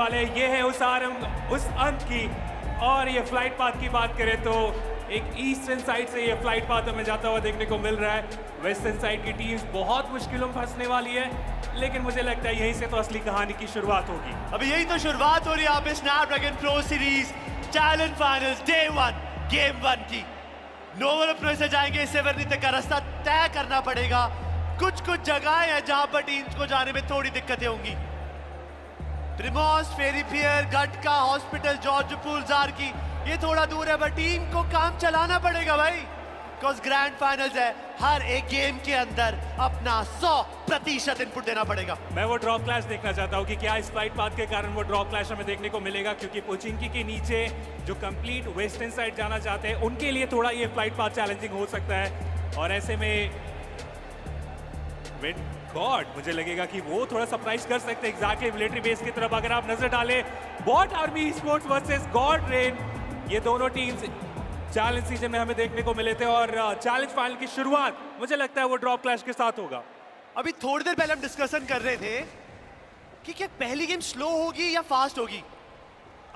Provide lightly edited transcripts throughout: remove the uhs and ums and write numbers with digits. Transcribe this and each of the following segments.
वाले ये है उस अंक की। और ये फ्लाइट पाथ की बात करें तो एक ईस्टर्न साइड से ये फ्लाइट पाथ हमें जाता हुआ देखने को मिल रहा है। वेस्टर्न साइड की टीम्स बहुत मुश्किलों में फंसने वाली है, लेकिन मुझे लगता है यहीं से तो असली कहानी की शुरुआत होगी। अभी यही तो शुरुआत हो रही है यहाँ पे Snapdragon pro series challenge finals day 1 game 1 की। नोवल अपने से जाएंगे, सेवर्निते का रास्ता तय करना पड़ेगा। कुछ जगह है जहां पर टीम्स को जाने में थोड़ी दिक्कतें होंगी। प्रिमोस, फेरीफियर, गटका, हॉस्पिटल, जॉर्जपुल, जारकी, ये थोड़ा दूर है, बट टीम को काम चलाना पड़ेगा भाई, बिकॉज ग्रैंड फाइनल्स है। हर एक गेम के अंदर अपना 100% इनपुट देना पड़ेगा। मैं वो ड्रॉप क्लैश देखना चाहता हूँ कि क्या इस फ्लाइट पाथ के कारण वो ड्रॉप क्लैश हमें देखने को मिलेगा, क्योंकि पोचिंकी के नीचे जो कंप्लीट वेस्टर्न साइड जाना चाहते हैं उनके लिए थोड़ा ये फ्लाइट पाथ चैलेंजिंग हो सकता है। और ऐसे में गॉड मुझे लगेगा कि वो थोड़ा सरप्राइज कर सकते हैं एग्जैक्टली मिलिट्री बेस की तरफ। अगर आप नजर डालें, bot army sports versus god reign, ये दोनों टीम्स चैलेंज सीजन में हमें देखने को मिले थे, और चैलेंज फाइनल की शुरुआत मुझे लगता है वो ड्रॉप क्लैश के साथ होगा। अभी थोड़ी देर पहले हम डिस्कशन कर रहे थे कि क्या पहली गेम स्लो होगी या फास्ट होगी।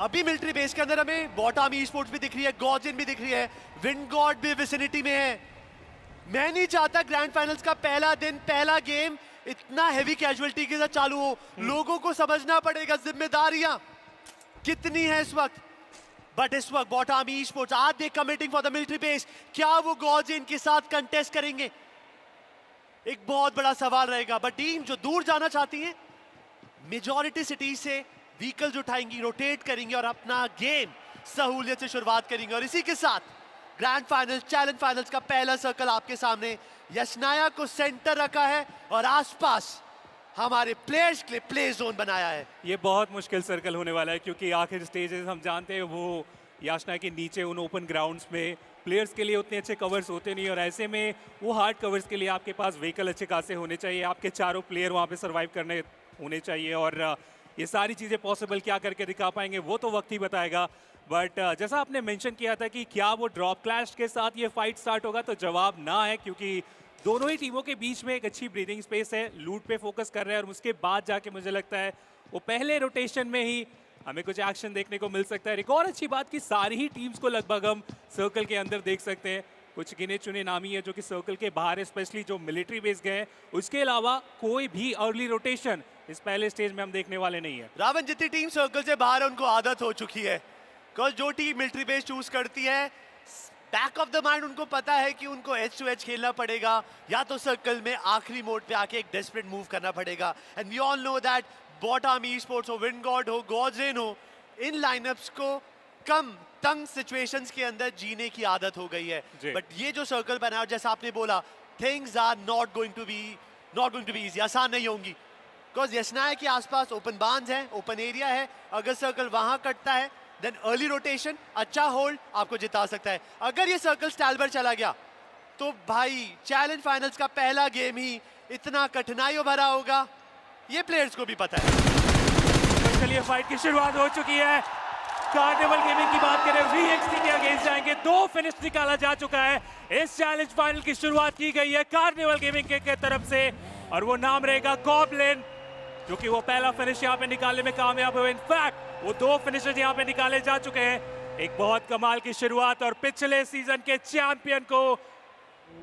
अभी मिलिट्री बेस के अंदर हमें बॉट आर्मी स्पोर्ट्स भी दिख रही है, गॉर्जियन भी दिख रही है, विंड गॉड भी विसिनिटी में है। मैं नहीं चाहता ग्रैंड फाइनल्स का पहला दिन, पहला गेम इतना हेवी कैजुअलिटी के साथ चालू हो। लोगों को समझना पड़ेगा जिम्मेदारियां कितनी है इस वक्त। बट इस वक्त बॉट आर्मी स्पोर्ट्स आज they committing for the military base, क्या वो गॉर्जियन के साथ कंटेस्ट करेंगे, एक बहुत बड़ा सवाल रहेगा। बट टीम जो दूर जाना चाहती है, मेजॉरिटी सिटीज से व्हीकल्स उठाएंगी, रोटेट करेंगी और अपना गेम सहूलियत से शुरुआत करेंगे। और इसी के साथ ग्रैंड फाइनल चैलेंज फाइनल्स का पहला सर्कल आपके सामने। यशनाया को सेंटर रखा है और आसपास हमारे प्लेयर्स के लिए प्ले जोन बनाया है। ये बहुत मुश्किल सर्कल होने वाला है, क्योंकि आखिर स्टेजेस हम जानते हैं वो याशना के नीचे उन ओपन ग्राउंड्स में प्लेयर्स के लिए उतने अच्छे कवर्स होते नहीं, और ऐसे में वो हार्ड कवर्स के लिए आपके पास व्हीकल अच्छे खासे होने चाहिए, आपके चारों प्लेयर वहाँ पे सर्वाइव करने होने चाहिए। और ये सारी चीज़ें पॉसिबल क्या करके दिखा पाएंगे वो तो वक्त ही बताएगा। बट जैसा आपने मेंशन किया था कि क्या वो ड्रॉप क्लैश के साथ ये फाइट स्टार्ट होगा, तो जवाब ना है, क्योंकि दोनों ही टीमों के बीच में एक अच्छी ब्रीदिंग स्पेस है। लूट पे फोकस कर रहे हैं, और उसके बाद जाके मुझे लगता है वो पहले रोटेशन में ही हमें कुछ एक्शन देखने को मिल सकता है। एक और अच्छी बात कि सारी ही टीम्स को लगभग हम सर्कल के अंदर देख सकते हैं। कुछ गिने चुने नामी है जो कि सर्कल के बाहर है, स्पेशली जो मिलिट्री बेस गए हैं। उसके अलावा कोई भी अर्ली रोटेशन इस पहले स्टेज में हम देखने वाले नहीं है। रावण, जितनी टीम सर्कल से बाहर है उनको आदत हो चुकी है, बिकॉज जो टीम मिलिट्री बेस चूज करती है, बैक ऑफ द माइंड उनको पता है कि उनको एज टू एज खेलना पड़ेगा, या तो सर्कल में आखिरी मोड पे आके एक डेस्परेट मूव करना पड़ेगा। And we all know that bot army sports हो, विंड गॉड हो, गॉर्जियन हो, इन लाइनअप्स को कम तंग सिचुएशंस के अंदर जीने की आदत हो गई है। बट ये जो सर्कल बना है, जैसा आपने बोला, things are not going to be easy, आसान नहीं होंगी, बिकॉज यशनाया के आसपास ओपन बांस है, ओपन एरिया है। अगर सर्कल वहां कटता है, देन अर्ली रोटेशन, अच्छा होल्ड आपको जिता सकता है। अगर ये सर्कल स्टैलबर चला गया तो भाई चैलेंज फाइनल्स का पहला गेम ही इतना कठिनाइयों भरा होगा, ये प्लेयर्स को भी पता है। तो चलिए फाइट की शुरुआत हो चुकी है। कार्निवल गेमिंग की बात करें, VXT के अगेंस्ट जाएंगे। 2 फिनिश निकाला जा चुका है। इस चैलेंज फाइनल की शुरुआत की गई है कार्निवल गेमिंग के तरफ से, और वो नाम रहेगा गॉब्लिन, जो कि वो पहला फिनिश यहाँ पे निकालने में कामयाब हुए। इनफैक्ट वो 2 फिनिशेस यहाँ पे निकाले जा चुके हैं। एक बहुत कमाल की शुरुआत, और पिछले सीजन के चैंपियन को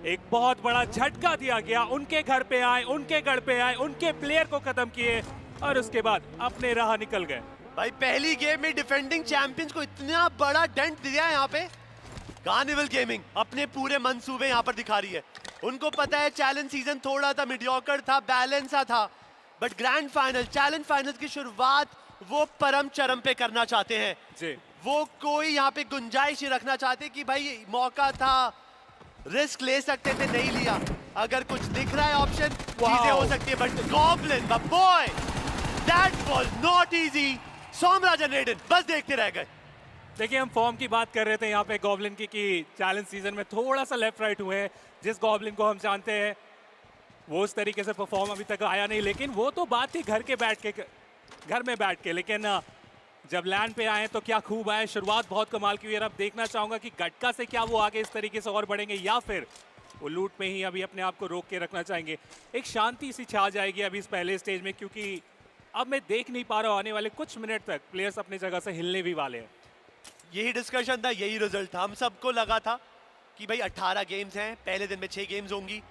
एक बहुत बड़ा झटका दिया गया। उनके घर पे आए, उनके गढ़ पे आए, उनके प्लेयर को खत्म किए, और उसके बाद अपने राह निकल गए। भाई पहली गेम में डिफेंडिंग चैंपियंस को इतना बड़ा डेंट दिया है यहाँ पे। कार्निवल गेमिंग अपने पूरे मंसूबे यहाँ पर दिखा रही है। उनको पता है चैलेंज सीजन थोड़ा था मीडियोकर था, बैलेंस था, but grand final challenge final की शुरुआत वो परम चरम पे करना चाहते हैं जी। वो कोई यहाँ पे गुंजाइश ही रखना चाहते कि भाई मौका था, रिस्क ले सकते थे, नहीं लिया। अगर कुछ दिख रहा है ऑप्शन, चीजें हो सकती है, but goblin the boy, that was not easy. Somraj and रेडन बस देखते रह गए। देखिए, हम फॉर्म की बात कर रहे थे यहाँ पे गॉब्लिन की, कि चैलेंज सीजन में थोड़ा सा लेफ्ट राइट हुए हैं। जिस गॉब्लिन को हम जानते हैं वो उस तरीके से परफॉर्म अभी तक आया नहीं, लेकिन वो तो बात थी घर में बैठ के, लेकिन जब लैंड पे आए तो क्या खूब आए। शुरुआत बहुत कमाल की हुई है। अब देखना चाहूंगा कि गटका से क्या वो आगे इस तरीके से और बढ़ेंगे, या फिर वो लूट में ही अभी अपने आप को रोक के रखना चाहेंगे। एक शांति सी छा जाएगी अभी इस पहले स्टेज में, क्योंकि अब मैं देख नहीं पा रहा हूँ आने वाले कुछ मिनट तक प्लेयर्स अपनी जगह से हिलने भी वाले हैं। यही डिस्कशन था, यही रिजल्ट था। हम सबको लगा था कि भाई 18 गेम्स हैं, पहले दिन में 6 गेम्स होंगी,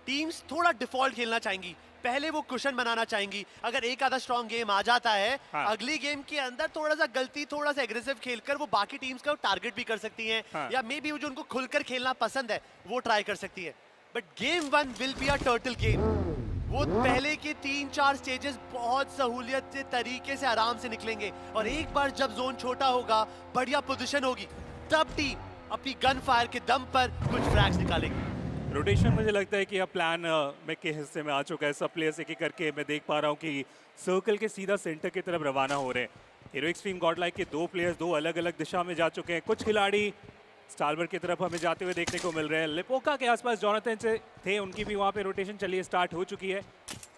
टीम्स थोड़ा डिफॉल्ट खेलना चाहेंगी, पहले वो कुशन बनाना चाहेंगी। अगर एक आधा स्ट्रॉन्ग गेम आ जाता है, हाँ। अगली गेम के अंदर थोड़ा सा गलती, थोड़ा सा एग्रेसिव खेलकर वो बाकी टीम्स का टारगेट भी कर सकती हैं, हाँ। या मे बी जो उनको खुलकर खेलना पसंद है वो ट्राई कर सकती है। But game 1 will be a turtle game. वो पहले के 3-4 स्टेजेस बहुत सहूलियत से तरीके से आराम से निकलेंगे, और एक बार जब जोन छोटा होगा, बढ़िया पोजीशन होगी, तब टीम अपनी गन फायर के दम पर कुछ फ्रैग्स निकालेगी। रोटेशन मुझे लगता है कि अब प्लान में के हिस्से में आ चुका है। सब प्लेयर्स एक एक करके मैं देख पा रहा हूँ कि सर्कल के सीधा सेंटर की तरफ रवाना हो रहे हैं। हीरो एक्सट्रीम गॉडलाइक के 2 प्लेयर्स 2 अलग अलग दिशा में जा चुके हैं। कुछ खिलाड़ी स्टारबर की तरफ हमें जाते हुए देखने को मिल रहे हैं। लिपोका के आसपास जोनाथन से थे, उनकी भी वहाँ पे रोटेशन चलिए स्टार्ट हो चुकी है।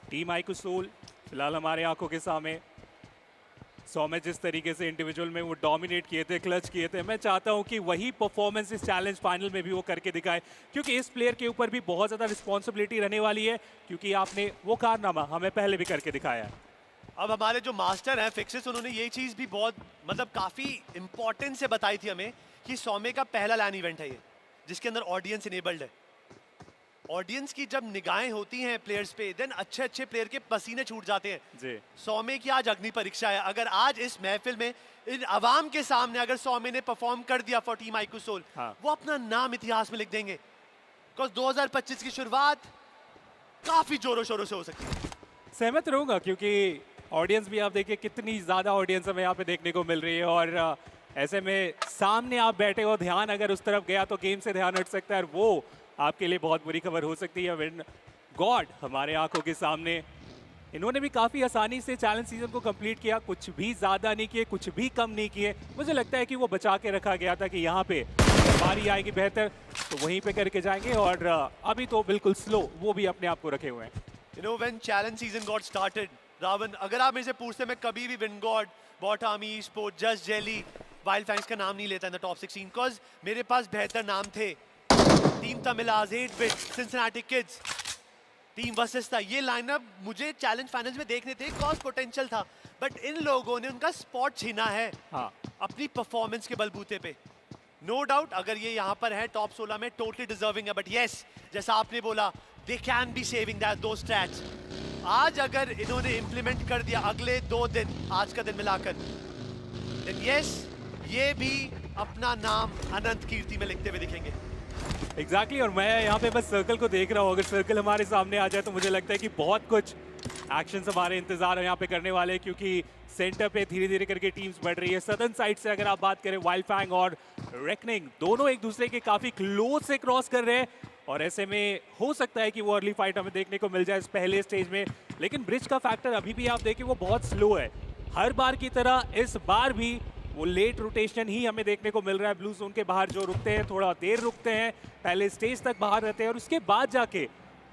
टीम आइकुसूल फिलहाल हमारे आंखों के सामने। सौम्य जिस तरीके से इंडिविजुअल में वो डोमिनेट किए थे, क्लच किए थे, मैं चाहता हूं कि वही परफॉर्मेंस इस चैलेंज फाइनल में भी वो करके दिखाए, क्योंकि इस प्लेयर के ऊपर भी बहुत ज़्यादा रिस्पॉन्सिबिलिटी रहने वाली है, क्योंकि आपने वो कारनामा हमें पहले भी करके दिखाया है। अब हमारे जो मास्टर हैं फिक्सिस, उन्होंने ये चीज भी बहुत मतलब काफी इंपॉर्टेंट से बताई थी हमें कि सौम्य का पहला लैन इवेंट है ये, जिसके अंदर ऑडियंस इनेबल्ड है। ऑडियंस की जब निगाहें होती हैं प्लेयर्स पे, देन अच्छे अच्छे प्लेयर के पसीने छूट जाते हैं। जी सौम्य की आज अग्नि परीक्षा है। अगर आज इस महफिल में इन अवाम के सामने अगर सौम्य ने परफॉर्म कर दिया फॉर टीम आइकुसोल, हाँ। वो अपना नाम इतिहास में लिख देंगे। बिकॉज 2025 की शुरुआत काफी जोरों शोरों से हो सकती है। सहमत रहूंगा, क्योंकि ऑडियंस भी आप देखिए कितनी ज़्यादा ऑडियंस हमें यहाँ पे देखने को मिल रही है, और ऐसे में सामने आप बैठे हो, ध्यान अगर उस तरफ गया तो गेम से ध्यान हट सकता है, और वो आपके लिए बहुत बुरी खबर हो सकती है। विन गॉड हमारे आंखों के सामने, इन्होंने भी काफ़ी आसानी से चैलेंज सीजन को कंप्लीट किया, कुछ भी ज़्यादा नहीं किए, कुछ भी कम नहीं किए। मुझे लगता है कि वो बचा के रखा गया था कि यहाँ पे बारी आएगी बेहतर तो वहीं पे करके जाएंगे, और अभी तो बिल्कुल स्लो वो भी अपने आप को रखे हुए हैं। You know, when challenge season got started, Ravan, अगर आप मेरे से पूछते, मैं कभी भी wind god, bot army, sport, just jelly, wild fangs का नाम नहीं लेता इन द टॉप 16, बिकॉज मेरे पास बेहतर नाम थे। टीम तमिलाज, 8-बिट, सिंसिनाटी किड्स, टीम वर्सेस था। ये लाइनअप मुझे चैलेंज फाइनल्स में देखने थे, कॉज पोटेंशियल था, बट इन लोगों ने उनका स्पॉट छीना है हाँ, अपनी परफॉर्मेंस के बलबूते पे। नो डाउट अगर ये यहाँ पर है टॉप 16 में, टोटली डिजर्विंग है, बट यस, जैसा आपने बोला, they can be saving that दो स्ट्रैट्स। आज अगर इन्होंने इंप्लीमेंट कर दिया अगले 2 दिन, आज का दिन मिलाकर, देन यस, ये भी अपना नाम अनंत कीर्ति में लिखते हुए दिखेंगे। एग्जैक्टली और मैं यहाँ पे बस सर्कल को देख रहा हूँ। अगर सर्कल हमारे सामने आ जाए तो मुझे लगता है कि बहुत कुछ एक्शन हमारे इंतजार यहाँ पे करने वाले हैं, क्योंकि सेंटर पे धीरे धीरे करके टीम्स बढ़ रही है। सदर्न साइड से अगर आप बात करें, वाइल्ड फैंग और रेकनिंग दोनों एक दूसरे के काफी क्लोज से क्रॉस कर रहे हैं, और ऐसे में हो सकता है कि वो अर्ली फाइट हमें देखने को मिल जाए इस पहले स्टेज में। लेकिन ब्रिज का फैक्टर अभी भी आप देखें वो बहुत स्लो है। हर बार की तरह इस बार भी वो लेट रोटेशन ही हमें देखने को मिल रहा है। ब्लू जोन के बाहर जो रुकते हैं थोड़ा देर रुकते हैं, पहले स्टेज तक बाहर रहते हैं और उसके बाद जाके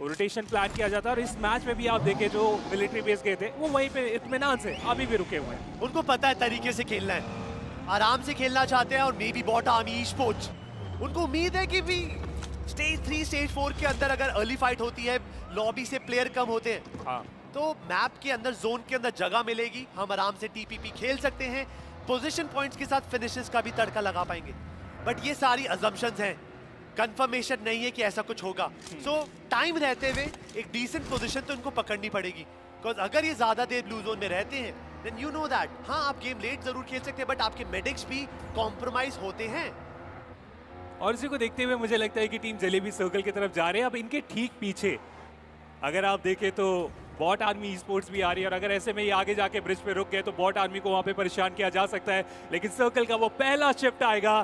रोटेशन प्लान किया जाता है। और इस मैच में भी आप देखें जो मिलिट्री बेस गए थे वो वहीं पे इत्मीनान से अभी भी रुके हुए हैं। उनको पता है तरीके से खेलना है, आराम से खेलना चाहते हैं। और may be bought army sports, उनको उम्मीद है कि भी स्टेज 3 स्टेज 4 के अंदर अगर अर्ली फाइट होती है, लॉबी से प्लेयर कम होते हैं, हाँ, तो मैप के अंदर, जोन के अंदर जगह मिलेगी, हम आराम से टीपीपी खेल सकते हैं, पोजीशन पॉइंट्स के साथ फिनिशेस का भी तड़का लगा पाएंगे। बट ये सारी अजम्पशंस हैं, कंफर्मेशन नहीं है कि ऐसा कुछ होगा। सो टाइम रहते हुए एक डिसेंट पोजीशन तो इनको पकड़नी पड़ेगी, बिकॉज अगर ये ज्यादा देर ब्लू जोन में रहते हैं, देन यू नो दैट, हाँ आप गेम लेट जरूर खेल सकते हैं, बट आपके मेडिक्स भी कॉम्प्रोमाइज होते हैं। और इसी को देखते हुए मुझे लगता है कि टीम जलेबी सर्कल की तरफ जा रहे हैं। अब इनके ठीक पीछे अगर आप देखें तो बॉट आर्मी स्पोर्ट्स भी आ रही है, और अगर ऐसे में ये आगे जाके ब्रिज पे रुक गए तो बॉट आर्मी को वहां पे परेशान किया जा सकता है। लेकिन सर्कल का वो पहला शिफ्ट आएगा,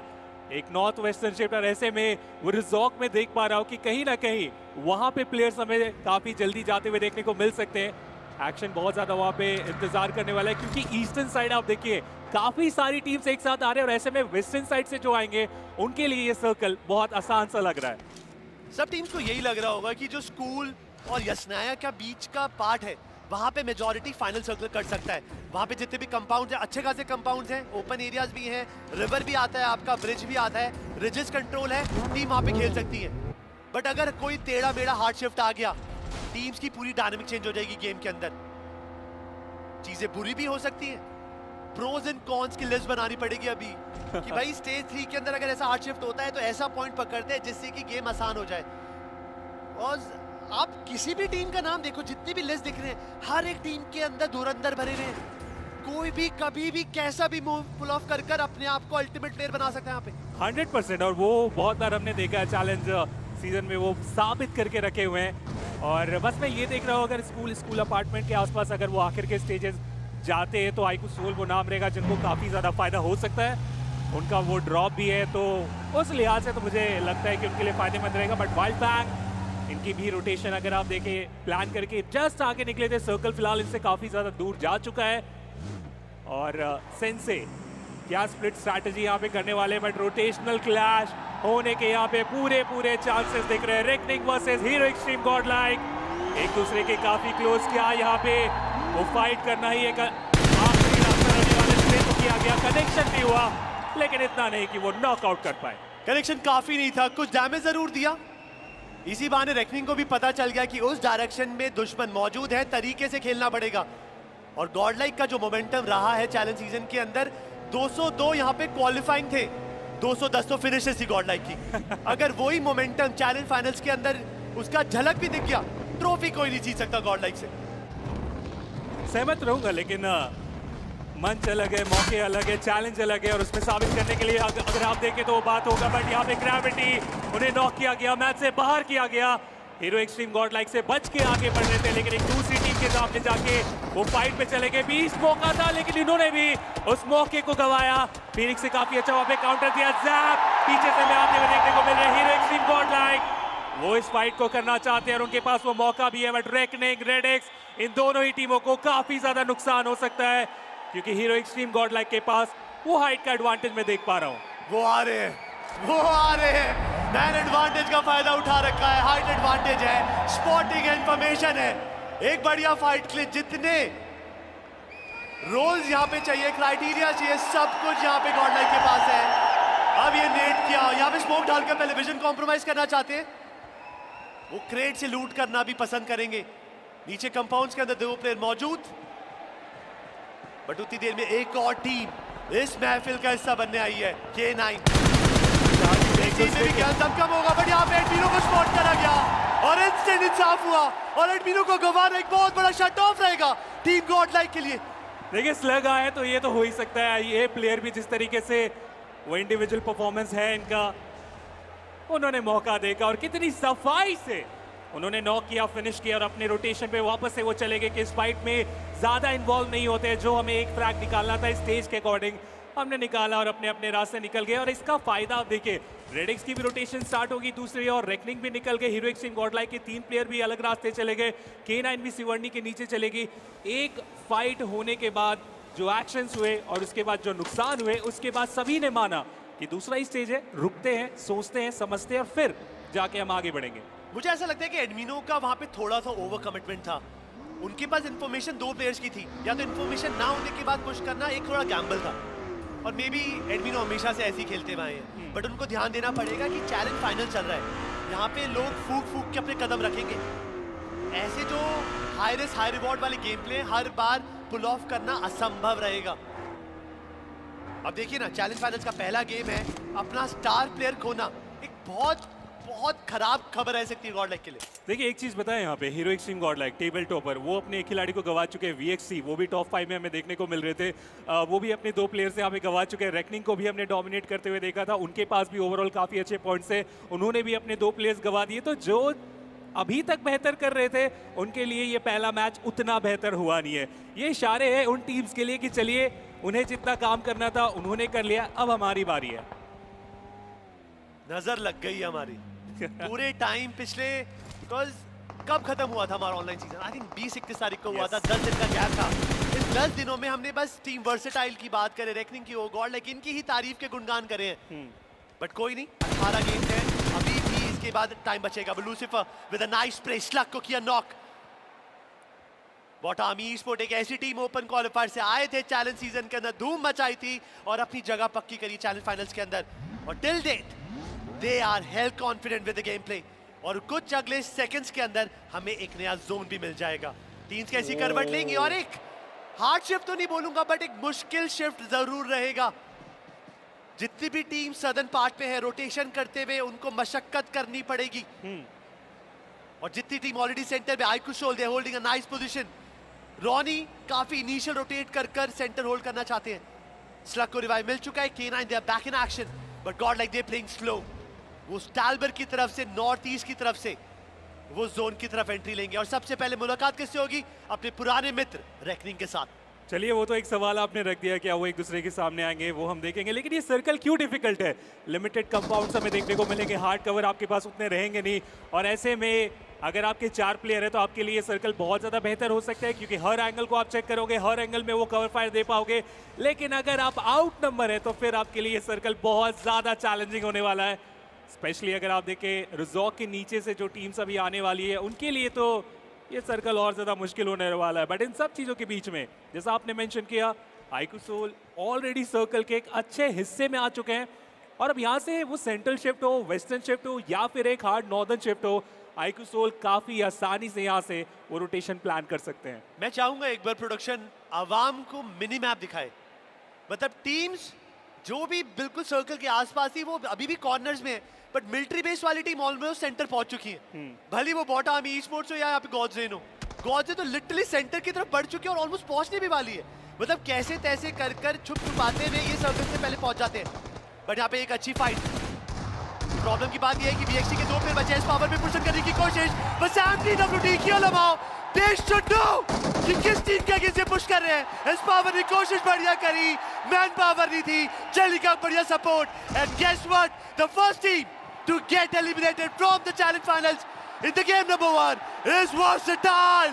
एक नॉर्थ वेस्टर्न शिफ्ट, और ऐसे में वो रिजॉर्ट में देख पा रहा हूँ कि कहीं ना कहीं वहां पे प्लेयर्स हमें काफी जल्दी जाते हुए देखने को मिल सकते हैं। एक्शन बहुत ज्यादा वहां पे इंतजार करने वाला है, क्योंकि ईस्टर्न साइड आप देखिए काफी सारी टीम्स एक साथ आ रहे हैं, और ऐसे में वेस्टर्न साइड से जो आएंगे उनके लिए ये सर्कल बहुत आसान सा लग रहा है। सब टीम्स को यही लग रहा होगा कि जो स्कूल और यशनाया का बीच का पार्ट है, वहां पे मेजॉरिटी फाइनल सर्कल कर सकता है। वहां पे जितने भी कंपाउंड्स हैं, अच्छे खासे कंपाउंड्स हैं, ओपन एरियाज भी हैं, रिवर भी आता है, आपका ब्रिज भी आता है, रिजेस कंट्रोल है, टीम वहां पे खेल सकती है। बट अगर कोई टेढ़ा मेढ़ा हार्ड शिफ्ट आ गया, टीम्स की पूरी डायनामिक चेंज हो जाएगी गेम के अंदर। चीजें बुरी भी हो सकती हैं। प्रोज एंड कॉन्स की लिस्ट बनानी पड़ेगी अभी कि भाई स्टेज 3 के अंदर अगर ऐसा हार्ड शिफ्ट होता है तो ऐसा पॉइंट पकड़ते हैं जिससे कि गेम आसान हो जाए। और आप किसी भी टीम का नाम देखो, जितनी भी लिस्ट दिख रहे हैं, हर एक टीम के अंदर धुरंधर भरे हुए हैं। कोई भी कभी भी कैसा भी मूव पुल ऑफ कर कर अपने आप को अल्टीमेट प्लेयर बना सकता है यहाँ पे 100%। और वो बहुत बार हमने देखा है चैलेंज सीजन में, वो साबित करके रखे हुए हैं। और बस मैं ये देख रहा हूँ, अगर स्कूल अपार्टमेंट के आसपास अगर वो आखिर के स्टेजेस जाते हैं तो आईकू सोल वो नाम रहेगा जिनको काफ़ी ज़्यादा फायदा हो सकता है। उनका वो ड्रॉप भी है, तो उस लिहाज से तो मुझे लगता है कि उनके लिए फायदेमंद रहेगा। बट वाइल्ड बैंग, इनकी भी रोटेशन अगर आप देखें प्लान करके जस्ट आगे निकले थे, सर्कल फिलहाल इनसे काफ़ी ज़्यादा दूर जा चुका है। और सेंसे क्या स्प्लिट स्ट्रैटेजी यहाँ पे करने वाले, बट रोटेशनल क्लैश होने के यहाँ पे पूरे चांसेस दिख रहे हैं। Reckoning versus hero extreme Godlike एक दूसरे के काफी क्लोज। क्या यहाँ पे वो फाइट करना ही एक आखिरी रास्ता रहने वाले से तो किया गया, कनेक्शन भी हुआ लेकिन इतना नहीं कि वो नॉकआउट कर पाए। कनेक्शन काफी नहीं था, कुछ डैमेज जरूर दिया। इसी बहाने रेकनिंग को भी पता चल गया कि उस डायरेक्शन में दुश्मन मौजूद है, तरीके से खेलना पड़ेगा। और गॉडलाइक का जो मोमेंटम रहा है चैलेंज सीजन के अंदर, 202 यहाँ पे क्वालिफाइंग थे, 210 तो फिनिशेस थी गॉडलाइक की। अगर वही मोमेंटम चैलेंज फाइनल्स के अंदर उसका झलक भी दिख गया, ट्रॉफी कोई नहीं जीत सकता गॉडलाइक से। सहमत रहूंगा, लेकिन मंच अलग है, मौके अलग है, चैलेंज अलग है और उसमें साबित करने के लिए अगर आप देखें तो वो बात होगा। बट यहाँ पे ग्रेविटी, उन्हें नॉक किया गया, मैच से बाहर किया गया। हीरो एक्सट्रीम गॉडलाइक से बच के आगे बढ़ रहे थे, लेकिन एक दूसरी टीम के सामने जाके वो फाइट पे चले गए। 20 मौका था लेकिन इन्होंने भी उस मौके को गवाया। फीनिक्स से काफी अच्छा वहां पे काउंटर दिया, जैप पीछे से में आते हुए देखने को मिल रहे हैं। हीरो एक्सट्रीम गॉडलाइक वो इस फाइट को करना चाहते हैं और उनके पास वो मौका भी है, बट रेकनिंग, रेडेक्स, इन दोनों ही टीमों को काफी ज्यादा नुकसान हो सकता है, क्योंकि हीरो एक्सट्रीम गॉडलाइक के पास वो हाइट का एडवांटेज मैं देख पा रहा हूँ। वो आ रहे हैं, मैन एडवांटेज का फायदा उठा रखा है, हाइट एडवांटेज है, स्पॉटिंग इन्फॉर्मेशन है। एक बढ़िया फाइट के लिए जितने रोल्स यहाँ पे चाहिए, क्राइटेरिया चाहिए, सब कुछ यहाँ पे गॉडलाइक के पास है। अब ये नेट किया, यहाँ पे स्मोक डालकर पहले विजन कॉम्प्रोमाइज करना चाहते हैं, वो क्रेट से लूट करना भी पसंद करेंगे। नीचे कंपाउंड्स के अंदर 2 प्लेयर मौजूद, बट उतनी देर में एक और टीम इस महफिल का हिस्सा बनने आई है, K9। में भी क्या दम कम होगा, बट यहाँ पे एडमिनो को स्पॉट करा गया और इंस्टेंट इंसाफ हुआ और एडमिनो को गवाना एक बहुत बड़ा शट ऑफ रहेगा टीम गॉडलाइक के लिए। देखिए स्लग आए तो ये तो हो ही सकता है, ये प्लेयर भी जिस तरीके से वो इंडिविजुअल परफॉर्मेंस है इनका, उन्होंने मौका देखा और कितनी सफाई से उन्होंने नॉक किया, फिनिश किया और अपने रोटेशन पे वापस से वो चले गए कि इस फाइट में ज्यादा इन्वॉल्व नहीं होते। जो हमें एक फ्रैग निकालना था स्टेज के अकॉर्डिंग हमने निकाला और अपने अपने रास्ते निकल गए। और इसका फायदा आप देखिए, रेडिक्स की भी रोटेशन स्टार्ट होगी दूसरी और रेकनिंग भी निकल गए। हीरो एक्सट्रीम गॉडलाइक के 3 प्लेयर भी अलग रास्ते चले गए, K9 भी सिवर्णी के नीचे चलेगी। एक फाइट होने के बाद जो एक्शंस हुए और उसके बाद जो नुकसान हुए, उसके बाद सभी ने माना कि दूसरा ही स्टेज है, रुकते हैं, सोचते हैं, समझते हैं और फिर जाके हम आगे बढ़ेंगे। मुझे ऐसा लगता है कि एडमिनो का वहां पे थोड़ा सा ओवर कमिटमेंट था। उनके पास इंफॉर्मेशन 2 प्लेयर्स की थी, या तो इंफॉर्मेशन ना होने के बाद पुश करना एक थोड़ा गैम्बल था। और मे बी एडमिनो हमेशा से ऐसे ही खेलते हुए आए हैं, बट उनको ध्यान देना पड़ेगा कि चैलेंज फाइनल चल रहा है, यहाँ पे लोग फूक के अपने कदम रखेंगे। ऐसे जो हाई रिस्क हाई रिवॉर्ड वाले गेम प्ले हर बार पुल ऑफ करना असंभव रहेगा। अब देखिए ना, चैलेंज फाइनल्स का पहला गेम है, अपना स्टार प्लेयर खोना एक बहुत खराब खबर रह सकती है गॉडलाइक के लिए। देखिए एक चीज बताएं, यहाँ पे hero extreme Godlike table topper, वो अपने एक खिलाड़ी को गवा चुके हैं, VXC, वो भी टॉप 5 में हमें देखने को मिल रहे थे। वो भी अपने 2 प्लेयर से यहाँ पे गवा चुके हैं। रेकनिंग को भी हमने डोमिनेट करते हुए देखा था, उनके पास भी ओवरऑल काफी अच्छे पॉइंट्स है, उन्होंने भी अपने 2 प्लेयर्स गवा दिए। तो जो अभी तक बेहतर कर रहे थे उनके लिए ये पहला मैच उतना बेहतर हुआ नहीं है। ये इशारे हैं उन टीम्स के लिए कि चलिए उन्हें जितना काम करना था उन्होंने कर लिया, अब हमारी बारी है। नजर लग गई हमारी पूरे टाइम पिछले, बिकॉज कब खत्म हुआ था हमारा ऑनलाइन सीजन? आई थिंक 20-21 तारीख को हुआ था, 10 दिन का गैप था। इस 10 दिनों में हमने बस टीम वर्सेटाइल की बात करें, रेकनिंग की हो, गॉडलाइक, इनकी ही तारीफ के गुणगान करे हैं। बट कोई नहीं, 18 गेम है अभी भी, इसके बाद टाइम बचेगा। Lucifer with a nice play, slug को किया नॉक। बॉटम स्पोर्ट एक ऐसी टीम ओपन क्वालिफायर से आए थे, चैलेंज सीजन के अंदर धूम मचाई थी और अपनी जगह पक्की करी चैलेंज फाइनल्स के अंदर। और till date they are hell confident with the game play, और कुछ अगले सेकंड्स के अंदर हमें एक नया जोन भी मिल जाएगा। टीम्स कैसी करवट लेंगी और एक हार्ड शिफ्ट तो नहीं बोलूंगा बट एक मुश्किल शिफ्ट जरूर रहेगा। जितनी भी टीम सदर्न पार्ट पे है रोटेशन करते हुए उनको मशक्कत करनी पड़ेगी। और जितनी टीम ऑलरेडी सेंटर पे आइकुशोल they holding a nice position. Ronny काफी इनिशियल रोटेट कर सेंटर होल्ड करना चाहते हैं। स्लग को रिवाइव मिल चुका है, K9 they are back in action but god like they playing slow. वो स्टालबर की तरफ से नॉर्थ ईस्ट की तरफ से वो जोन की तरफ एंट्री लेंगे और सबसे पहले मुलाकात किससे होगी? अपने पुराने मित्र रेकनिंग के साथ। चलिए वो तो एक सवाल आपने रख दिया, क्या वो एक दूसरे के सामने आएंगे वो हम देखेंगे, लेकिन ये सर्कल क्यों डिफिकल्ट है? लिमिटेड कंपाउंड्स हमें देखने को मिलेंगे, हार्ड कवर आपके पास उतने रहेंगे नहीं, और ऐसे में अगर आपके 4 प्लेयर है तो आपके लिए सर्कल बहुत ज़्यादा बेहतर हो सकता है क्योंकि हर एंगल को आप चेक करोगे, हर एंगल में वो कवर फायर दे पाओगे। लेकिन अगर आप आउट नंबर है तो फिर आपके लिए सर्कल बहुत ज़्यादा चैलेंजिंग होने वाला है। स्पेशली अगर आप देखें रिजॉर्ट के नीचे से जो टीम्स अभी आने वाली है उनके लिए तो ये सर्कल और ज़्यादा मुश्किल होने वाला है। बट इन सब चीज़ों के बीच में जैसा आपने मेंशन किया, आइकुसोल ऑलरेडी सर्कल के एक अच्छे हिस्से में आ चुके हैं और अब यहाँ से वो सेंट्रल शिफ्ट हो, वेस्टर्न शिफ्ट हो या फिर एक हार्ड नॉर्दर्न शिफ्ट हो, आइकुसोल काफ़ी आसानी से यहाँ से वो रोटेशन प्लान कर सकते हैं। मैं चाहूंगा एक बार प्रोडक्शन आवाम को मिनी मैप दिखाए। मतलब टीम्स जो भी बिल्कुल सर्कल के आसपास थी वो अभी भी कॉर्नर्स में है बट मिलिट्री बेस वाली टीम ऑलमोस्ट सेंटर पहुंच चुकी है। भली वो बॉट आर्मी ई-स्पोर्ट्स हो या यहाँ पे गॉड्सरेन हो, गॉड्सरेन तो लिटरली सेंटर की तरफ बढ़ चुकी है और ऑलमोस्ट पहुंचने भी वाली है। मतलब कैसे तैसे कर कर छुप छुपाते हुए ये सर्कल से पहले पहुंच जाते हैं। बट यहाँ पे एक अच्छी फाइट। प्रॉब्लम की बात यह है कि BXT के 2 प्लेयर बचे, इस पावर पे पुश करने की कोशिश, बस MTWD क्यों लगाओ? They should know कि किस टीम के आगे से पुश कर रहे हैं। इस पावर ने कोशिश बढ़िया करी, मैन पावर नहीं थी, जेली का बढ़िया support, and guess what, the first team to get eliminated from the challenge finals in the game number 1 is Versatile।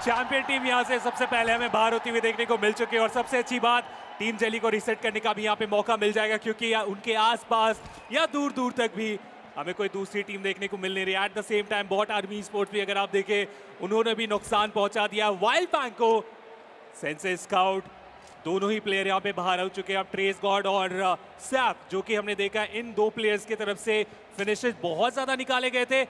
Champion team यहाँ से सबसे पहले हमें बाहर होती हुई देखने को मिल चुकी है और सबसे अच्छी बात टीम जेली को रीसेट करने का भी यहाँ पे मौका मिल जाएगा क्योंकि उनके आसपास या दूर दूर तक भी हमें कोई दूसरी टीम देखने को मिल नहीं रही। At the same time bot army sports भी अगर आप देखें उन्होंने भी नुकसान पहुंचा दिया वाइल्ड फैंग को। सेंसे स्काउट दोनों ही प्लेयर यहाँ पे बाहर हो चुके हैं। अब ट्रेस गॉड और सैफ जो कि हमने देखा इन 2 प्लेयर्स की तरफ से फिनिशेस बहुत ज़्यादा निकाले गए थे।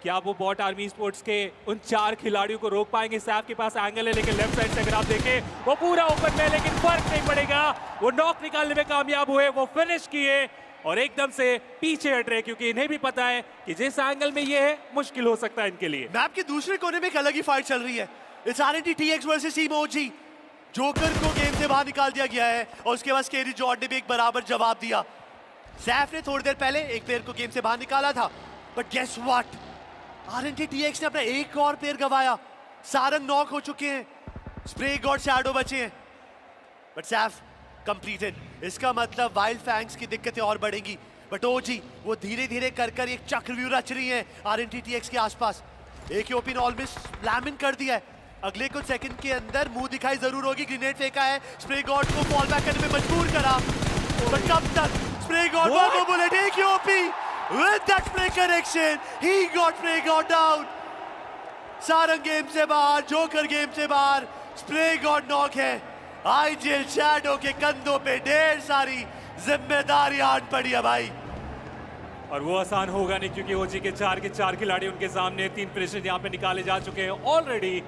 क्या वो बॉट आर्मी स्पोर्ट्स के उन 4 खिलाड़ियों को रोक पाएंगे? सैफ के पास एंगल है लेकिन लेफ्ट साइड से अगर आप देखें वो पूरा ओपन में, लेकिन फर्क नहीं पड़ेगा, वो नॉक निकालने में कामयाब हुए, वो फिनिश किए और एकदम से पीछे हट रहे क्योंकि इन्हें भी पता है कि जिस एंगल में ये है मुश्किल हो सकता है इनके लिए। मैप के दूसरे कोने में एक अलग ही फाइट चल रही है। It's RNT TX versus EMOG। Joker को गेम से बाहर निकाल दिया गया है और उसके बाद स्केरी जॉर्ड ने भी एक बराबर जवाब दिया। सैफ ने थोड़ी देर पहले एक प्लेयर को गेम से बाहर निकाला था but guess what, RNT TX ने अपना एक और प्लेयर गवाया। सारंग नॉक हो चुके हैं, स्प्रे गॉड शैडो बचे हैं बट सैफ कंप्लीटेड। इसका मतलब वाइल्ड फैंग्स की दिक्कतें और बढ़ेंगी बट ओजी वो धीरे धीरे कर कर एक चक्रव्यूह रच रही है RNT TX के आसपास। एक ओपी ने ऑलमोस्ट लैमिन कर दिया है, अगले कुछ सेकंड के अंदर मुंह दिखाई जरूर होगी। ग्रेनेड फेंका है, स्प्रे गॉड को फॉल बैक करने में मजबूर करा बट कब तक? Spray god one more bullet, एक ही OP with that spray connection ही got spray god down. Sarang game से बाहर, जोकर गेम से बाहर, स्प्रे गॉड नॉक है। आईजीएल शैडो के कंधों पे ढेर सारी जिम्मेदारी आन पड़ी है भाई और वो आसान होगा नहीं क्योंकि ओजी के 4 खिलाड़ी उनके सामने 3 फिनिशेस यहाँ पे निकाले जा चुके हैं ऑलरेडी।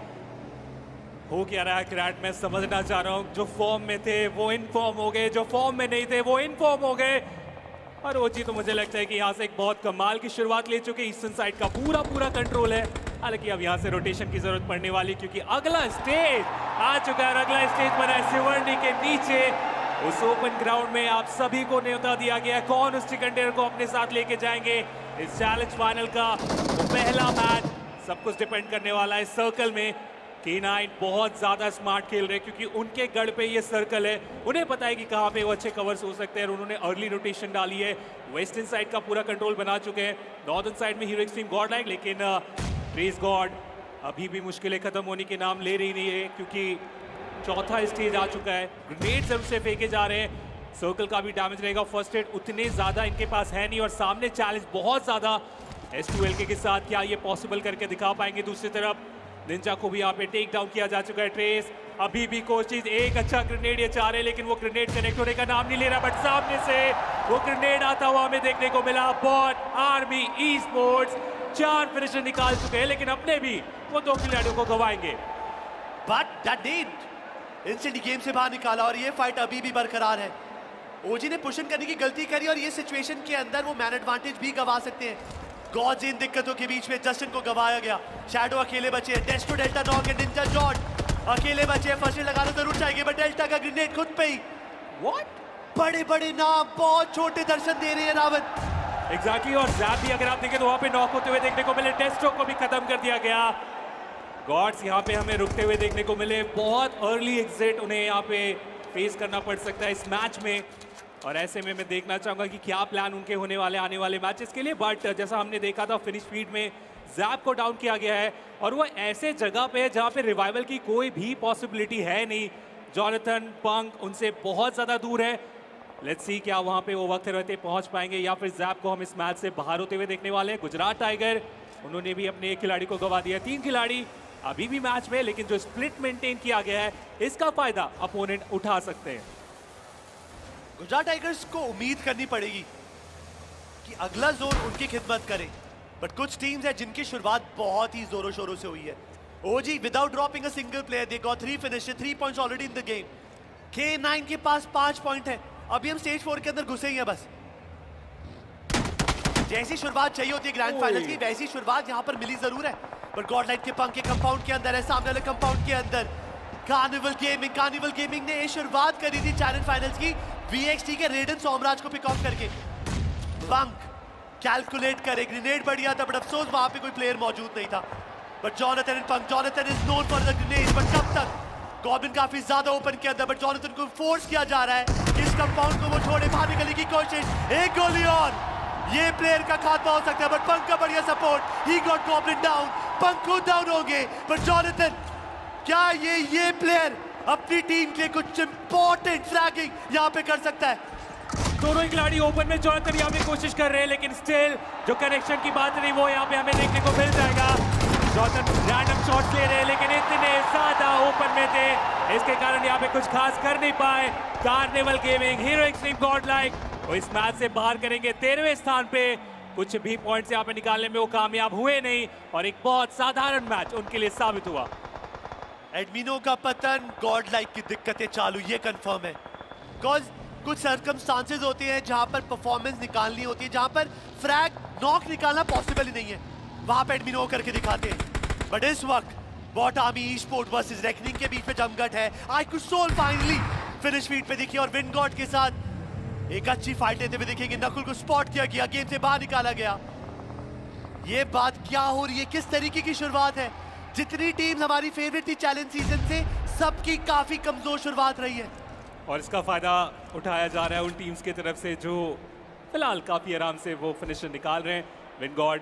हो क्या रहा है क्रैट, मैं समझना चाह रहा हूँ। जो फॉर्म में थे वो इन फॉर्म हो गए, जो फॉर्म में नहीं थे वो इन फॉर्म हो गए। और ओजी तो मुझे लगता है कि यहाँ से एक बहुत कमाल की शुरुआत ले चुके, ईस्टर्न साइड का पूरा कंट्रोल है। हालांकि अब यहाँ से रोटेशन की जरूरत पड़ने वाली क्योंकि अगला स्टेज आ चुका है। अगला स्टेज बना है सिवर्णी के नीचे, उस ओपन ग्राउंड में आप सभी को न्योता दिया गया है। कौन उस चिकन डिनर को अपने साथ लेके जाएंगे इस चैलेंज फाइनल का वो पहला मैच, सब कुछ डिपेंड करने वाला है सर्कल में। K9 बहुत ज़्यादा स्मार्ट खेल रहे हैं क्योंकि उनके गढ़ पे ये सर्कल है, उन्हें पता है कि कहाँ पे वो अच्छे कवर्स हो सकते हैं और उन्होंने अर्ली रोटेशन डाली है। वेस्टर्न साइड का पूरा कंट्रोल बना चुके हैं, नॉर्दर्न साइड में हीरो एक्सट्रीम गॉड लाइक, लेकिन ट्रेस गॉड अभी भी मुश्किलें खत्म होने के नाम ले रही नहीं है क्योंकि चौथा स्टेज आ चुका है। ग्रेनेड जरूर से फेंके जा रहे हैं, सर्कल का भी डैमेज रहेगा। फर्स्ट एड उतने ज़्यादा इनके पास है नहीं और सामने चैलेंज बहुत ज़्यादा S2LK के साथ, क्या ये पॉसिबल करके दिखा पाएंगे? दूसरी तरफ निंजा को भी यहाँ पे टेक डाउन किया जा चुका है। ट्रेस अभी भी कोशिश, एक अच्छा ग्रेनेड ये चाह रहे हैं लेकिन वो ग्रेनेड कनेक्ट होने का नाम नहीं ले रहा बट सामने से वो ग्रेनेड आता हुआ हमें देखने को मिला। Bot army esports 4 finisher निकाल चुके हैं लेकिन अपने भी वो 2 खिलाड़ियों को गवाएंगे। बट दैट इंस्टेंट गेम से बाहर निकाला और ये फाइट अभी भी बरकरार है। ओजी ने पुश इन करने की गलती करी और ये सिचुएशन के अंदर वो मैन एडवांटेज भी गवा सकते हैं। गॉड्स इन दिक्कतों के बीच में जस्टिन को गवाया गया। शैडो अकेले बचे, Desto Delta knock and ninja George अकेले बचे। फर्स्ट एड लगाना जरूर चाहिए बट डेल्टा का ग्रेनेड खुद पे ही। व्हाट? बड़े बड़े नाम, बहुत छोटे दर्शन दे रहे हैं रावत। एग्जैक्टली, और जैप भी अगर आप देखें तो वहां पे नॉक होते हुए देखने को मिले, डेस्ट्रो को भी खत्म कर दिया गया। गॉड्स यहाँ पे हमें रुकते हुए देखने को मिले, बहुत अर्ली एग्जिट उन्हें यहाँ पे फेस करना पड़ सकता है इस मैच में। और ऐसे में मैं देखना चाहूंगा कि क्या प्लान उनके होने वाले आने वाले मैचेस के लिए। बट जैसा हमने देखा था फिनिश फीड में जैप को डाउन किया गया है और वो ऐसे जगह पे है जहाँ पे रिवाइवल की कोई भी पॉसिबिलिटी है नहीं। जॉनथन पंक उनसे बहुत ज़्यादा दूर है। लेट्स सी क्या वहाँ पे वो वक्त रहते पहुँच पाएंगे या फिर जैप को हम इस मैच से बाहर होते हुए देखने वाले हैं। गुजरात टाइगर उन्होंने भी अपने एक खिलाड़ी को गवा दिया। 3 खिलाड़ी अभी भी मैच में, लेकिन जो स्प्लिट मेंटेन किया गया है इसका फायदा अपोनेंट उठा सकते हैं। गुजरात टाइगर्स को उम्मीद करनी पड़ेगी कि अगला जोन उनकी खिदमत करे। बट कुछ टीम्स हैं जिनकी शुरुआत बहुत ही जोरों शोरों से हुई है। OG without dropping a single player they got 3 finishes, 3 points already in the game. K9 के पास 5 पॉइंट है। अभी हम स्टेज 4 के अंदर घुसे ही हैं बस। जैसी शुरुआत चाहिए होती है ग्रैंड फाइनल की वैसी शुरुआत यहाँ पर मिली जरूर है। पर गॉडलाइट के पंख के कंपाउंड के अंदर है, सामने वाले कंपाउंड के अंदर कार्निवल गेमिंग ने शुरुआत करी थी चैलेंज फाइनल्स की VXT के रेडन सोमराज को पिक ऑफ करके। पंख कैलकुलेट करे, ग्रेनेड बढ़िया था बट अफसोस वहां पे कोई प्लेयर मौजूद नहीं था। But Jonathan is known for the grenade. But कब तक? गॉब्लिन काफी ज्यादा ओपन के अंदर बट जॉनथन को फोर्स किया जा रहा है इस कंपाउंड को वो छोड़े, बाहर निकलने की कोशिश। एक गोली और, ये प्लेयर का खात्मा हो सकता है बट पंक का बढ़िया support. He got goblin down, punk खुद डाउन हो गए। बट जॉनथन, क्या ये प्लेयर अपनी टीम के कुछ इंपॉर्टेंट फ्लैगिंग यहाँ पे कर सकता है? दोनों ही खिलाड़ी ओपन में जॉनथन यहाँ पे कोशिश कर रहे हैं, लेकिन स्टिल जो कनेक्शन की बात नहीं वो यहाँ पे हमें देखने को मिल जाएगा। जॉनथन रैंडम शॉट्स ले रहे हैं लेकिन इतने ज्यादा ओपन में थे इसके कारण यहाँ पे कुछ खास कर नहीं पाए। Carnival gaming, hero extreme Godlike वो इस मैच से बाहर करेंगे 13वें स्थान पे। कुछ भी पॉइंट्स यहाँ पे निकालने में वो कामयाब हुए नहीं और एक बहुत साधारण मैच उनके लिए साबित हुआ। एडमिनो का पतन, गॉडलाइक की दिक्कतें चालू, ये कंफर्म है। बिकॉज कुछ सर्कमस्टांसेस होते हैं जहां पर परफॉर्मेंस निकालनी होती है, जहां पर फ्रैग नॉक निकालना पॉसिबल ही नहीं है, वहां पर एडमिनो करके दिखाते हैं। बट इस वक्त बॉट आर्मी ई स्पोर्ट वर्सेस रेकनिंग के बीच में जमघट है। आईक्यूसोल फाइनली फिनिश फीड पे दिखी और विंगॉड के साथ एक अच्छी फाइट लेते हुए दिखेंगे। नकुल को स्पॉट किया गया, गेम से बाहर निकाला गया। ये बात क्या हो रही है, किस तरीके की शुरुआत है? जितनी टीम हमारी फेवरेट थी चैलेंज सीजन से, सबकी काफी कमजोर शुरुआत रही है और इसका फायदा उठाया जा रहा है उन टीम्स की तरफ से जो फिलहाल काफी आराम से वो फिनिशर निकाल रहे हैं। विंगॉड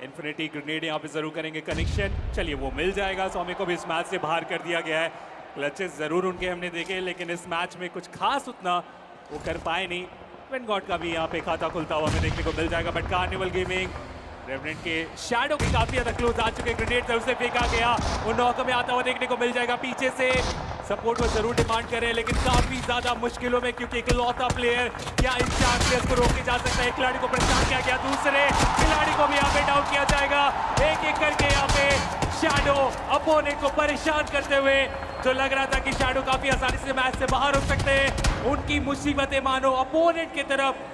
इन्फिनिटी ग्रेनेड यहाँ पे जरूर करेंगे कनेक्शन, चलिए वो मिल जाएगा। स्वामी को भी इस मैच से बाहर कर दिया गया है। क्लचेस जरूर उनके हमने देखे लेकिन इस मैच में कुछ खास उतना वो कर पाए नहीं। विंगॉड का भी यहाँ पे खाता खुलता हुआ हमें देखने को मिल जाएगा। बट कार्निवल गेमिंग रेवनेंट के शैडो के काफी ज्यादा क्लोज आ चुके, ग्रेनेड तरफ से फेंका गया, उन नॉक में आता हुआ देखने को मिल जाएगा। पीछे से सपोर्ट को जरूर डिमांड कर रहे हैं लेकिन काफी ज्यादा मुश्किलों में, क्योंकि इकलौता प्लेयर क्या इन 4 प्लेयर्स को रोके जा सकता है। एक खिलाड़ी को परेशान किया गया, दूसरे खिलाड़ी को भी यहाँ पे डाउन किया जाएगा। एक एक करके यहाँ पे शैडो अपोनेंट को परेशान करते हुए, जो लग रहा था कि शैडो काफी आसानी से मैच से बाहर हो सकते हैं, उनकी मुसीबतें मानो अपोनेंट की तरफ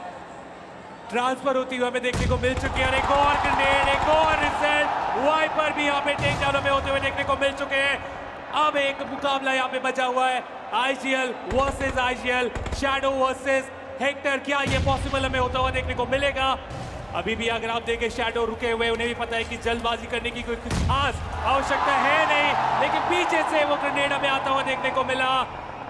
ट्रांसफर होती हुई हमें देखने को मिल चुकी है। और एक और ग्रेनेड, एक और रिजल्ट, वाइपर भी यहाँ पे टेक डाउन में होते हुए देखने को मिल चुके हैं। अब एक मुकाबला यहाँ पे बचा हुआ है, IGL versus IGL, shadow versus Hector. क्या ये पॉसिबल हमें होता हुआ देखने को मिलेगा? अभी भी अगर आप देखें शैडो रुके हुए, उन्हें भी पता है कि जल्दबाजी करने की कोई खास आवश्यकता है नहीं, लेकिन पीछे से वो ग्रेनेड हमें आता हुआ देखने को मिला।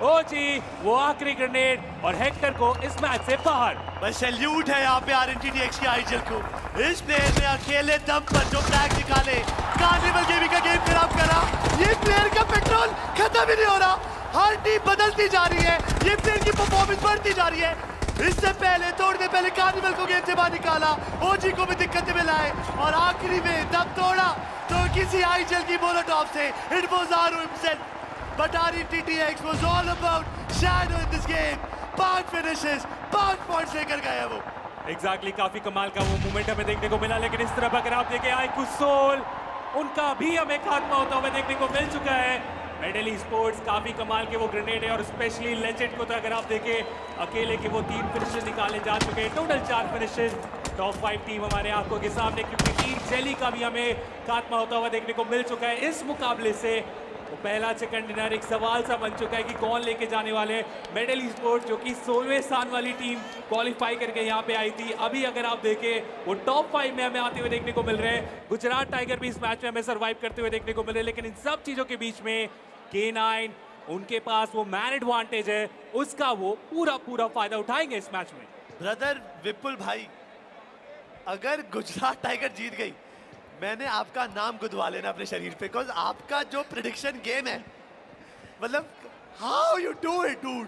ओ जी, वो आखिरी ग्रेनेड और हेक्टर को इस मैच से बाहर। बस सैल्यूट है यहाँ पे RNTDX की IGL को। इस प्लेयर ने अकेले दम पर जो फ्लैग निकाले, कार्निवल गेमिंग का गेम खराब करा। ये प्लेयर का पेट्रोल खत्म ही नहीं हो रहा, हर टीम बदलती जा रही है, ये प्लेयर की परफॉर्मेंस बढ़ती जा रही है। इससे पहले थोड़ी देर पहले कार्निवल को गेम से बाहर निकाला, OG को भी दिक्कतें में लाए और आखिरी में दम तोड़ा तो किसी IGL की मोलोटॉप से। It was Aru himself. But RNTDX was all about shadow in this game. 5 finishes, 5 points लेकर गया वो। एग्जैक्टली, काफी कमाल का वो मोमेंट हमें देखने को मिला, लेकिन इस तरफ अगर आप देखें आईक्यूसोल, उनका भी हमें खात्मा होता हुआ देखने को मिल चुका है। मेडल स्पोर्ट्स काफी कमाल के वो ग्रेनेड है और स्पेशली लेजेंड को तो अगर आप देखें अकेले के वो 3 फिनिशेस निकाले जा चुके हैं, टोटल 4 फिनिशेस। टॉप 5 टीम हमारे आंखों के सामने, क्योंकि टीम जेली का भी हमें खात्मा होता हुआ देखने को मिल चुका है। इस मुकाबले से वो पहला चिकन डिनर एक सवाल सा बन चुका है कि कौन लेके जाने वाले हैं। मेडल स्पोर्ट्स जो कि 16वें स्थान वाली टीम क्वालिफाई करके यहाँ पे आई थी, अभी अगर आप देखें वो टॉप 5 में हमें आते हुए देखने को मिल रहे हैं। गुजरात टाइगर भी इस मैच में हमें सर्वाइव करते हुए देखने को मिल रहे हैं, लेकिन इन सब चीजों के बीच में K9 उनके पास वो मैन एडवांटेज है, उसका वो पूरा फायदा उठाएंगे इस मैच में। ब्रदर विपुल भाई, अगर गुजरात टाइगर जीत गई, मैंने आपका नाम गुदवा लेना अपने शरीर पे, बिकॉज आपका जो प्रिडिक्शन गेम है, मतलब how you do it dude.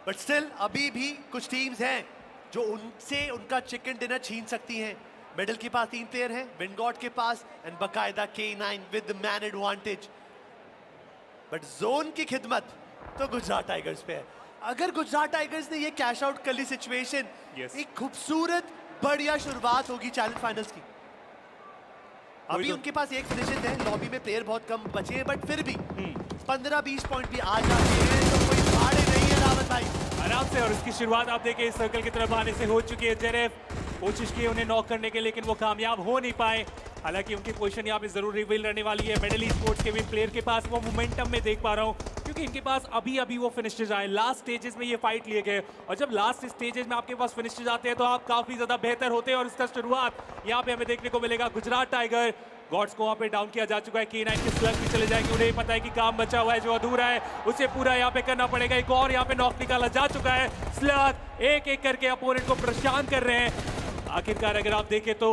But still अभी भी कुछ टीम्स हैं जो उनसे उनका चिकन डिनर छीन सकती हैं। मेडल के पास 3 प्लेयर हैं, विंडगॉड के पास एंड बकायदा K9 with man advantage. But zone की खिदमत तो गुजरात टाइगर्स पे है। अगर गुजरात टाइगर्स ने ये कैश आउट कर ली सिचुएशन, एक खूबसूरत बढ़िया शुरुआत होगी चैलेंज फाइनल्स की। अभी उनके पास एक फिनिशेस है, लॉबी में प्लेयर बहुत कम बचे हैं, बट फिर भी 15-20 पॉइंट भी आ जाते हैं तो कोई भाड़े नहीं है रावत भाई। आराम से। और इसकी शुरुआत आप देखें इस सर्कल की तरफ आने से हो चुकी है। जेरेफ कोशिश की उन्हें नॉक करने के, लेकिन वो कामयाब हो नहीं पाए। हालांकि उनकी पोजीशन यहाँ पे जरूर रिवील रहने वाली है। मेडल स्पोर्ट्स के भी प्लेयर के पास वो मोमेंटम में देख पा रहा हूँ, क्योंकि इनके पास अभी वो फिनिशेज आए, लास्ट स्टेजेस में ये फाइट लिए गए। और जब लास्ट स्टेजेस में आपके पास फिनिशेज आते हैं तो आप काफी ज्यादा बेहतर होते हैं। और इसका शुरुआत यहाँ पे हमें देखने को मिलेगा। गुजरात टाइगर गॉड्स को वहाँ पे डाउन किया जा चुका है। K9 के स्लग भी चले जाएंगे, उन्हें पता है कि काम बचा हुआ है जो अधूरा है उसे पूरा यहाँ पे करना पड़ेगा। एक और यहाँ पे नॉक निकाला जा चुका है। स्लग एक करके अपोनेंट को परेशान कर रहे हैं। आखिरकार अगर आप देखें तो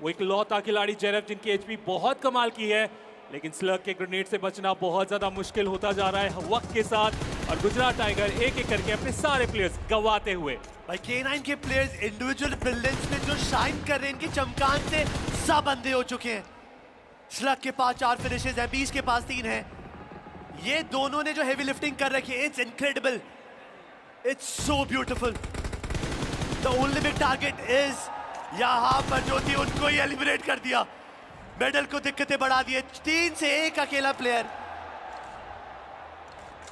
वो एक लौता खिलाड़ी जेरेफ, जिनकी HP बहुत कमाल की है, लेकिन स्लग के ग्रेनेड से बचना बहुत ज्यादा मुश्किल होता जा रहा है वक्त के साथ। और गुजरात टाइगर एक करके अपने सारे प्लेयर्स गंवाते हुए। भाई K9 के प्लेयर्स इंडिविजुअल ब्रिलियंस में जो शाइन कर रहे हैं, इनकी चमकान से सब अंधे हो चुके हैं। स्लग के पास 4 फिनिशेस हैं, 20 के पास 3 हैं। ये दोनों ने जो हेवी लिफ्टिंग कर रखी है, it's incredible, it's so beautiful. The only big target is यहाँ पर जो थी उनको ही एलिमिनेट कर दिया, मेडल को दिक्कतें बढ़ा दिए। 3 से 1 अकेला player,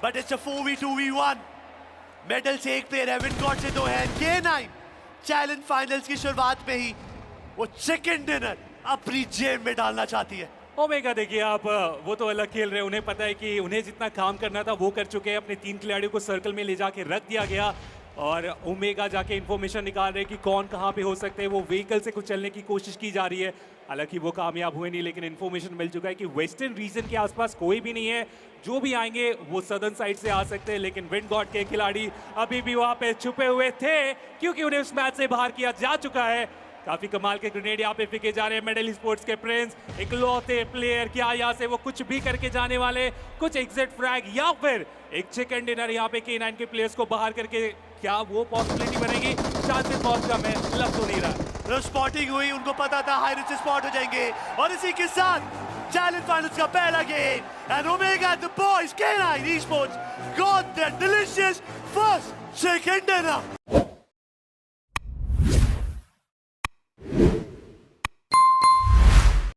but it's a 4v2v1। Medal से 1 प्लेयर है, विंडगॉड से 2 है। K9 चैलेंज फाइनल्स की शुरुआत में ही वो चिकन डिनर अपनी जेब में डालना चाहती है। ओमेगा देखिए आप, वो तो अलग खेल रहे हैं, उन्हें पता है कि उन्हें जितना काम करना था वो कर चुके हैं। अपने 3 खिलाड़ियों को सर्कल में ले जाके रख दिया गया और ओमेगा जाके इंफॉर्मेशन निकाल रहे हैं कि कौन कहाँ पे हो सकते हैं। वो व्हीकल से कुछ चलने की कोशिश की जा रही है, हालांकि वो कामयाब हुए नहीं, लेकिन इन्फॉर्मेशन मिल चुका है कि वेस्टर्न रीजन के आसपास कोई भी नहीं है। जो भी आएंगे वो सदर्न साइड से आ सकते हैं, लेकिन विंडगॉड के खिलाड़ी अभी भी वहाँ पे छुपे हुए थे, क्योंकि उन्हें उस मैच से बाहर किया जा चुका है। काफी कमाल के ग्रेनेड यहाँ पे फेंके जा रहे हैं। मेडल स्पोर्ट्स के प्रिंस इकलौते प्लेयर, क्या यहाँ से वो कुछ भी करके जाने वाले, कुछ एग्जिट फ्रैग या फिर एक चिकन डिनर यहाँ पे K9 के प्लेयर्स को बाहर करके, क्या वो पॉसिबिलिटी बनेगी? चांसेस बहुत कम है, लग तो नहीं रहा। स्पॉटिंग हुई, उनको पता था हाई रिच स्पॉट हो जाएंगे, और इसी के साथ चैलेंज फाइनल्स का पहला game and omega the boys K9 Esports got their delicious first chicken dinner।